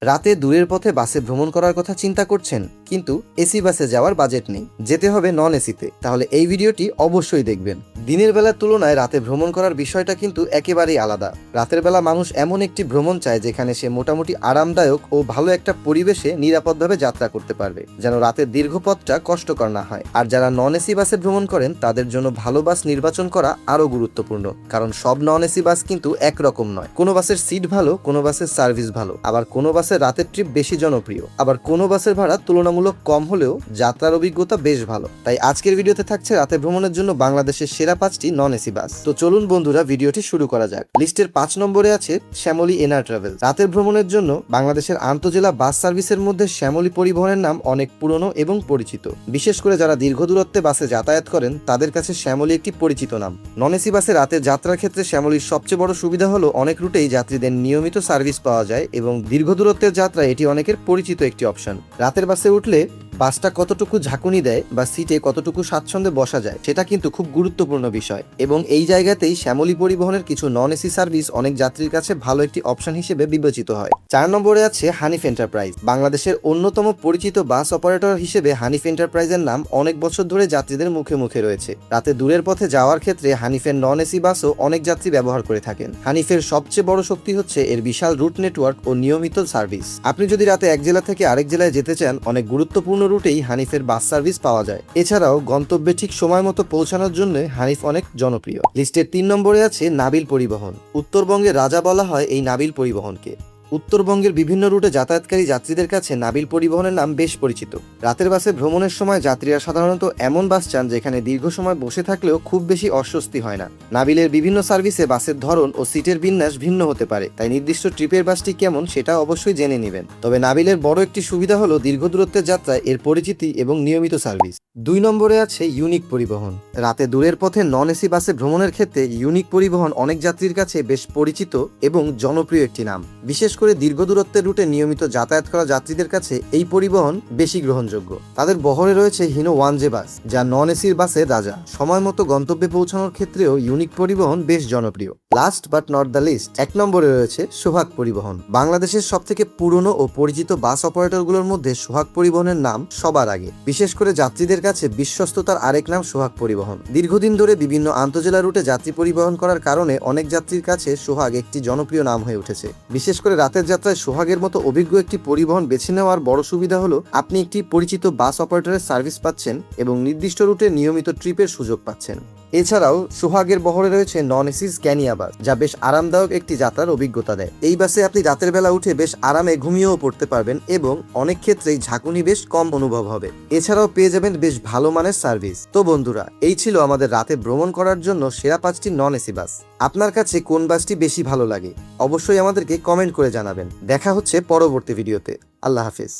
রাতে দূরের পথে বাসে ভ্রমণ করার কথা চিন্তা করছেন, কিন্তু এসি বাসে যাওয়ার বাজেট নেই, যেতে হবে নন এসিতে, তাহলে এই ভিডিওটি অবশ্যই দেখবেন। দিনের বেলার তুলনায় রাতে ভ্রমণ করার বিষয়টা কিন্তু একেবারেই আলাদা। রাতের বেলা মানুষ এমন একটি ভ্রমণ চায় যেখানে সে মোটামুটি আরামদায়ক ও ভালো একটা পরিবেশে নিরাপদভাবে যাত্রা করতে পারবে, যেন রাতের দীর্ঘ পথটা কষ্টকর না হয়। আর যারা নন এসি বাসে ভ্রমণ করেন তাদের জন্য ভালো বাস নির্বাচন করা আরো গুরুত্বপূর্ণ, কারণ সব নন এসি বাস কিন্তু একরকম নয়। কোনো বাসের সিট ভালো, কোনো বাসের সার্ভিস ভালো, আবার কোনো বাসের রাতের ট্রিপ বেশি জনপ্রিয়, আবার কোনো বাসের ভাড়া তুলনামূলক কম হলেও যাত্রার অভিজ্ঞতা বেশ ভালো। তাই আজকের ভিডিওতে থাকছে রাতে ভ্রমণের জন্য বাংলাদেশের সেরা 5টি নন এসি বাস। তো চলুন বন্ধুরা, ভিডিওটি শুরু করা যাক। লিস্টের 5 নম্বরে আছে শ্যামলী এনার ট্রাভেল। রাতের ভ্রমণের জন্য বাংলাদেশের আন্তজেলা বাস সার্ভিসের মধ্যে শ্যামলী পরিবহনের নাম অনেক পুরনো এবং পরিচিত। বিশেষ করে যারা দীর্ঘ দূরত্বে বাসে যাতায়াত করেন তাদের কাছে শ্যামলী একটি পরিচিত নাম। নন এসি বাসে রাতের যাত্রার ক্ষেত্রে শ্যামলীর সবচেয়ে বড় সুবিধা হলো অনেক রুটেই যাত্রীদের নিয়মিত সার্ভিস পাওয়া যায় এবং দীর্ঘ দূরত্বের যাত্রায় এটি অনেকের পরিচিত একটি অপশন। রাতের বাসে উঠলে বাসটা কতটুকু ঝাঁকুনি দেয় বা সিটে কতটুকু স্বাচ্ছন্দ্যে বসা যায় সেটা কিন্তু খুব গুরুত্বপূর্ণ বিষয়, এবং এই জায়গাতেই শ্যামলী পরিবহনের কিছু নন এসি সার্ভিস অনেক যাত্রীর কাছে ভালো একটি অপশন হিসেবে বিবেচিত হয়। 4 নম্বরে আছে হানিফ এন্টারপ্রাইজ। বাংলাদেশের অন্যতম পরিচিত বাস অপারেটর হিসেবে হানিফ এন্টারপ্রাইজের নাম অনেক বছর ধরে যাত্রীদের মুখে মুখে রয়েছে। রাতে দূরের পথে যাওয়ার ক্ষেত্রে হানিফের নন এসি বাসও অনেক যাত্রী ব্যবহার করে থাকেন। হানিফের সবচেয়ে বড় শক্তি হচ্ছে এর বিশাল রুট নেটওয়ার্ক ও নিয়মিত সার্ভিস। আপনি যদি রাতে এক জেলা থেকে আরেক জেলায় যেতে চান, অনেক গুরুত্বপূর্ণ রুটেই হানিফের বাস সার্ভিস পাওয়া যায়। এছাড়াও গন্তব্যে ঠিক সময় মতো পৌঁছানোর জন্য হানিফ অনেক জনপ্রিয়। লিস্টের 3 নম্বরে আছে নাবিল পরিবহন। উত্তরবঙ্গের রাজা বলা হয় এই নাবিল পরিবহনকে। উত্তরবঙ্গের বিভিন্ন রুটে যাতায়াতকারী যাত্রীদের কাছে নাবিল পরিবহনের নাম বেশ পরিচিত। রাতের বাসে ভ্রমণের সময় যাত্রীরা সাধারণত এমন বাস চান যেখানে দীর্ঘ সময় বসে থাকলেও খুব বেশি অস্বস্তি হয় না। নাবিলের বিভিন্ন সার্ভিসে বাসের ধরন ও সিটের বিন্যাস ভিন্ন হতে পারে, তাই নির্দিষ্ট ট্রিপের বাসটি কেমন সেটা অবশ্যই জেনে নেবেন। তবে নাবিলের বড় একটি সুবিধা হলো দীর্ঘ দূরত্বের যাত্রায় এর পরিচিতি এবং নিয়মিত সার্ভিস। 2 নম্বরে আছে ইউনিক পরিবহন। রাতে দূরের পথে নন এসি বাসে ভ্রমণের ক্ষেত্রে ইউনিক পরিবহন অনেক যাত্রীর কাছে বেশ পরিচিত এবং জনপ্রিয় একটি নাম। বিশেষ করে দীর্ঘ দূরত্বের রুটে নিয়মিত যাতায়াত করা যাত্রীদের কাছে এই পরিবহন বেশি গ্রহণযোগ্য। তাদের বহরে রয়েছে হিনো 1J বাস, যা নন এসির বাসের রাজা। সময় মতো গন্তব্যে পৌঁছানোর ক্ষেত্রেও ইউনিক পরিবহন বেশ জনপ্রিয়। Last but not the least, 1 নম্বরে রয়েছে সোহাগ পরিবহন। বাংলাদেশের সবথেকে পুরনো ও পরিচিত বাস অপারেটরগুলোর মধ্যে সোহাগ পরিবহনের নাম সবার আগে। বিশেষ করে যাত্রীদের কাছে বিশ্বস্ততার আরেক নাম সোহাগ পরিবহন। দীর্ঘদিন ধরে বিভিন্ন আন্তজেলা রুটে যাত্রী পরিবহন করার কারণে অনেক যাত্রীর কাছে সোহাগ একটি জনপ্রিয় নাম হয়ে উঠেছে। বিশেষ করে রাতের যাত্রায় সোহাগের মতো অভিজ্ঞ একটি পরিবহন বেছে নেওয়ার বড় সুবিধা হলো আপনি একটি পরিচিত বাস অপারেটরের সার্ভিস পাচ্ছেন এবং নির্দিষ্ট রুটে নিয়মিত ট্রিপের সুযোগ পাচ্ছেন। এছাড়াও সোহাগের বহরে রয়েছে নন এসি স্ক্যানিয়া বাস, যা বেশ আরামদায়ক একটি যাত্রার অভিজ্ঞতা দেয়। এই বাসে আপনি রাতের বেলা উঠে বেশ আরামে ঘুমিয়েও পড়তে পারবেন এবং অনেক ক্ষেত্রেই ঝাঁকুনি বেশ কম অনুভব হবে। এছাড়াও পেয়ে যাবেন বেশ ভালো মানের সার্ভিস। তো বন্ধুরা, এই ছিল আমাদের রাতে ভ্রমণ করার জন্য সেরা 5টি নন এসি বাস। আপনার কাছে কোন বাসটি বেশি ভালো লাগে অবশ্যই আমাদেরকে কমেন্ট করে জানাবেন। দেখা হচ্ছে পরবর্তী ভিডিওতে। আল্লাহ হাফেজ।